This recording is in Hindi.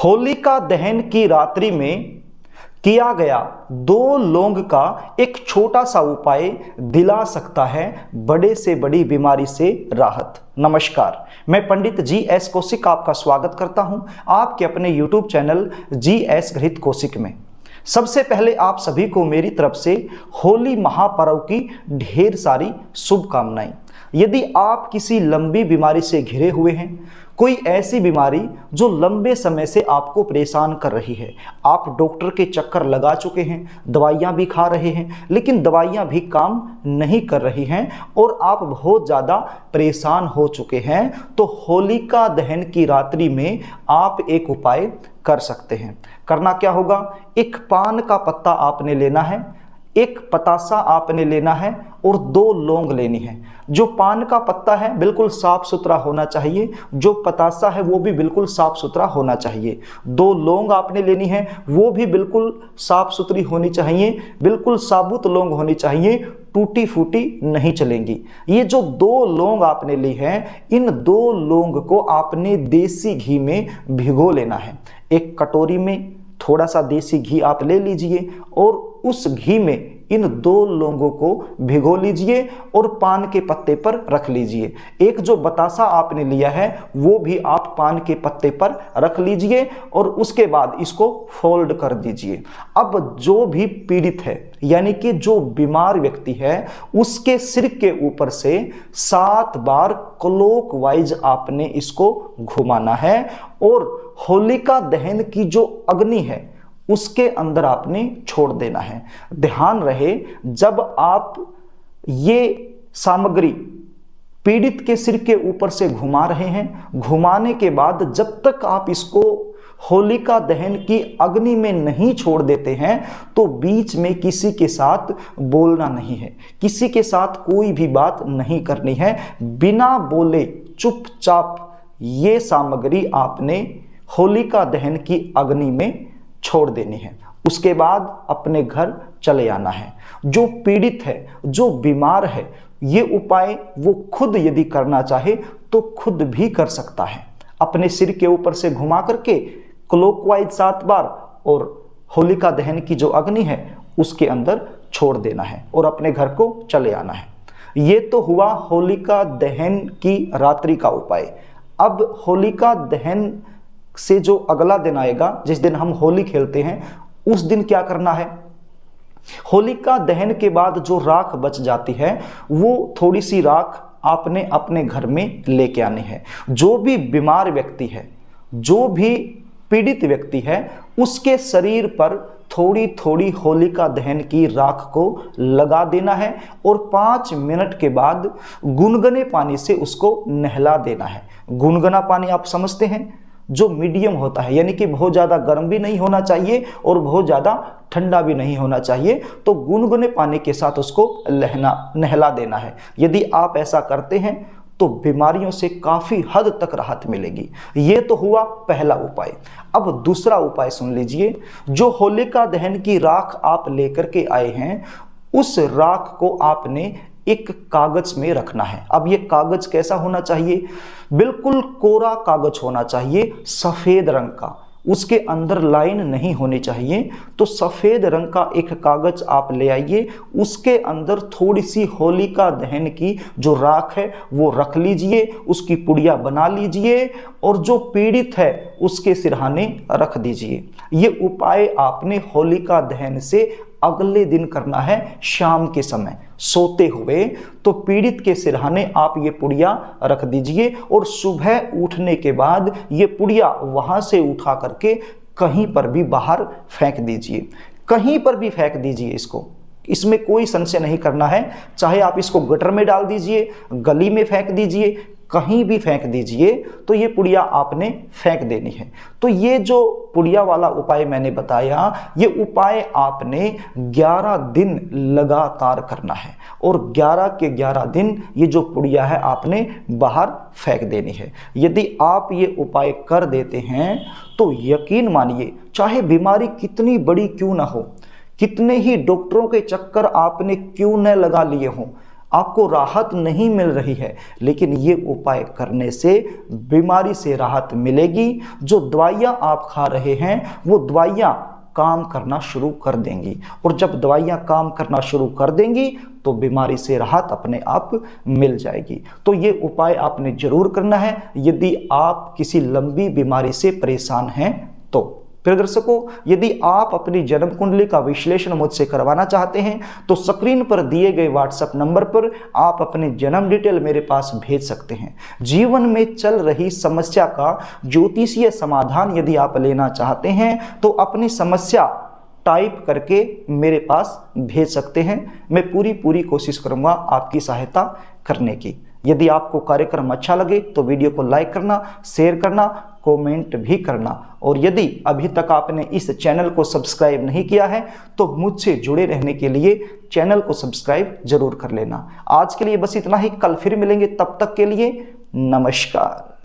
होलिका दहन की रात्रि में किया गया 2 लौंग का एक छोटा सा उपाय दिला सकता है बड़े से बड़ी बीमारी से राहत। नमस्कार, मैं पंडित जी.एस. कौशिक आपका स्वागत करता हूं आपके अपने YouTube चैनल जी.एस. गृहीत कौशिक में। सबसे पहले आप सभी को मेरी तरफ से होली महापर्व की ढेर सारी शुभकामनाएं। यदि आप किसी लंबी बीमारी से घिरे हुए हैं, कोई ऐसी बीमारी जो लंबे समय से आपको परेशान कर रही है, आप डॉक्टर के चक्कर लगा चुके हैं, दवाइयां भी खा रहे हैं, लेकिन दवाइयां भी काम नहीं कर रही हैं और आप बहुत ज़्यादा परेशान हो चुके हैं, तो होलिका दहन की रात्रि में आप एक उपाय कर सकते हैं। करना क्या होगा, एक पान का पत्ता आपने लेना है, एक पतासा आपने लेना है और 2 लौंग लेनी है। जो पान का पत्ता है बिल्कुल साफ सुथरा होना चाहिए, जो पतासा है वो भी बिल्कुल साफ सुथरा होना चाहिए। 2 लौंग आपने लेनी है, वो भी बिल्कुल साफ सुथरी होनी चाहिए, बिल्कुल साबुत लौंग होनी चाहिए, टूटी फूटी नहीं चलेंगी। ये जो 2 लौंग आपने ली है, इन 2 लौंग को आपने देसी घी में भिगो लेना है। एक कटोरी में थोड़ा सा देसी घी आप ले लीजिए और उस घी में इन 2 लौंगों को भिगो लीजिए और पान के पत्ते पर रख लीजिए। एक जो बतासा आपने लिया है वो भी आप पान के पत्ते पर रख लीजिए और उसके बाद इसको फोल्ड कर दीजिए। अब जो भी पीड़ित है, यानी कि जो बीमार व्यक्ति है, उसके सिर के ऊपर से 7 बार क्लॉकवाइज आपने इसको घुमाना है और होलिका दहन की जो अग्नि है उसके अंदर आपने छोड़ देना है। ध्यान रहे, जब आप ये सामग्री पीड़ित के सिर के ऊपर से घुमा रहे हैं, घुमाने के बाद जब तक आप इसको होलिका दहन की अग्नि में नहीं छोड़ देते हैं, तो बीच में किसी के साथ बोलना नहीं है, किसी के साथ कोई भी बात नहीं करनी है। बिना बोले चुपचाप ये सामग्री आपने होलिका दहन की अग्नि में छोड़ देनी है। उसके बाद अपने घर चले आना है। जो पीड़ित है, जो बीमार है, ये उपाय वो खुद यदि करना चाहे तो खुद भी कर सकता है। अपने सिर के ऊपर से घुमा करके क्लॉकवाइज 7 बार और होलिका दहन की जो अग्नि है उसके अंदर छोड़ देना है और अपने घर को चले आना है। ये तो हुआ होलिका दहन की रात्रि का उपाय। अब होलिका दहन से जो अगला दिन आएगा, जिस दिन हम होली खेलते हैं, उस दिन क्या करना है। होलिका दहन के बाद जो राख बच जाती है, वो थोड़ी सी राख आपने अपने घर में लेके आनी है। जो भी बीमार व्यक्ति है, जो भी पीड़ित व्यक्ति है, उसके शरीर पर थोड़ी थोड़ी होलिका दहन की राख को लगा देना है और 5 मिनट के बाद गुनगुने पानी से उसको नहला देना है। गुनगुना पानी आप समझते हैं, जो मीडियम होता है, यानी कि बहुत ज़्यादा गर्म भी नहीं होना चाहिए और बहुत ज़्यादा ठंडा भी नहीं होना चाहिए। तो गुनगुने पानी के साथ उसको नहला देना है। यदि आप ऐसा करते हैं तो बीमारियों से काफ़ी हद तक राहत मिलेगी। ये तो हुआ पहला उपाय। अब दूसरा उपाय सुन लीजिए। जो होलिका दहन की राख आप लेकर के आए हैं, उस राख को आपने एक कागज में रखना है। अब ये कागज कैसा होना चाहिए, बिल्कुल कोरा कागज होना चाहिए, सफेद रंग का, उसके अंदर लाइन नहीं होनी चाहिए। तो सफेद रंग का एक कागज आप ले आइए, उसके अंदर थोड़ी सी होलिका दहन की जो राख है वो रख लीजिए, उसकी पुड़िया बना लीजिए और जो पीड़ित है उसके सिरहाने रख दीजिए। ये उपाय आपने होलिका दहन से अगले दिन करना है, शाम के समय सोते हुए। तो पीड़ित के सिरहाने आप ये पुड़िया रख दीजिए और सुबह उठने के बाद ये पुड़िया वहां से उठा करके कहीं पर भी बाहर फेंक दीजिए, कहीं पर भी फेंक दीजिए इसको। इसमें कोई संशय नहीं करना है, चाहे आप इसको गटर में डाल दीजिए, गली में फेंक दीजिए, कहीं भी फेंक दीजिए, तो ये पुड़िया आपने फेंक देनी है। तो ये जो पुड़िया वाला उपाय मैंने बताया, ये उपाय आपने 11 दिन लगातार करना है और 11 के 11 दिन ये जो पुड़िया है आपने बाहर फेंक देनी है। यदि आप ये उपाय कर देते हैं तो यकीन मानिए, चाहे बीमारी कितनी बड़ी क्यों ना हो, कितने ही डॉक्टरों के चक्कर आपने क्यों न लगा लिए हों, आपको राहत नहीं मिल रही है, लेकिन ये उपाय करने से बीमारी से राहत मिलेगी। जो दवाइयाँ आप खा रहे हैं वो दवाइयाँ काम करना शुरू कर देंगी, और जब दवाइयाँ काम करना शुरू कर देंगी तो बीमारी से राहत अपने आप मिल जाएगी। तो ये उपाय आपने जरूर करना है यदि आप किसी लंबी बीमारी से परेशान हैं तो। प्रिय दर्शकों, यदि आप अपनी जन्म कुंडली का विश्लेषण मुझसे करवाना चाहते हैं तो स्क्रीन पर दिए गए व्हाट्सएप नंबर पर आप अपने जन्म डिटेल मेरे पास भेज सकते हैं। जीवन में चल रही समस्या का ज्योतिषीय समाधान यदि आप लेना चाहते हैं तो अपनी समस्या टाइप करके मेरे पास भेज सकते हैं। मैं पूरी कोशिश करूंगा आपकी सहायता करने की। यदि आपको कार्यक्रम अच्छा लगे तो वीडियो को लाइक करना, शेयर करना, कमेंट भी करना, और यदि अभी तक आपने इस चैनल को सब्सक्राइब नहीं किया है तो मुझसे जुड़े रहने के लिए चैनल को सब्सक्राइब जरूर कर लेना। आज के लिए बस इतना ही, कल फिर मिलेंगे, तब तक के लिए नमस्कार।